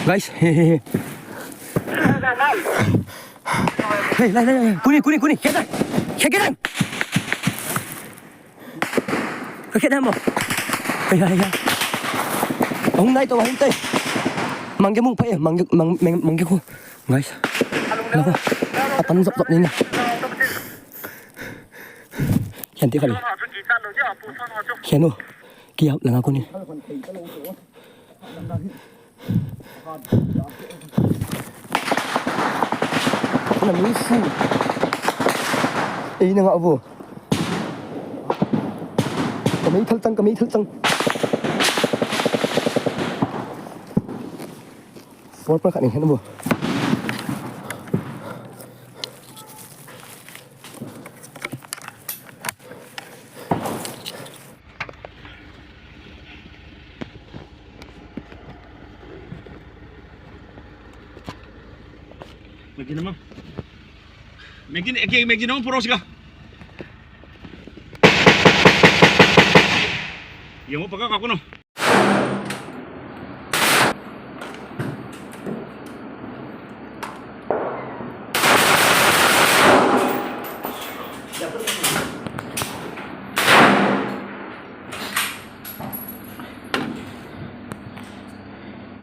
Guys, hey, Kuni, get down. Get down mo. Hey. Ông này tao hintay. Mangge mong pa eh, mangge ko. Guys. Ano ko? Atan zop nila. Yan ti kali. Yan o. Kiyap lang ako ni. Ano mo isu? Eh na nga abo. Kami taltang. For pa kanin ano bo? Megin naman puros ka. Yung mo pagkak ako no.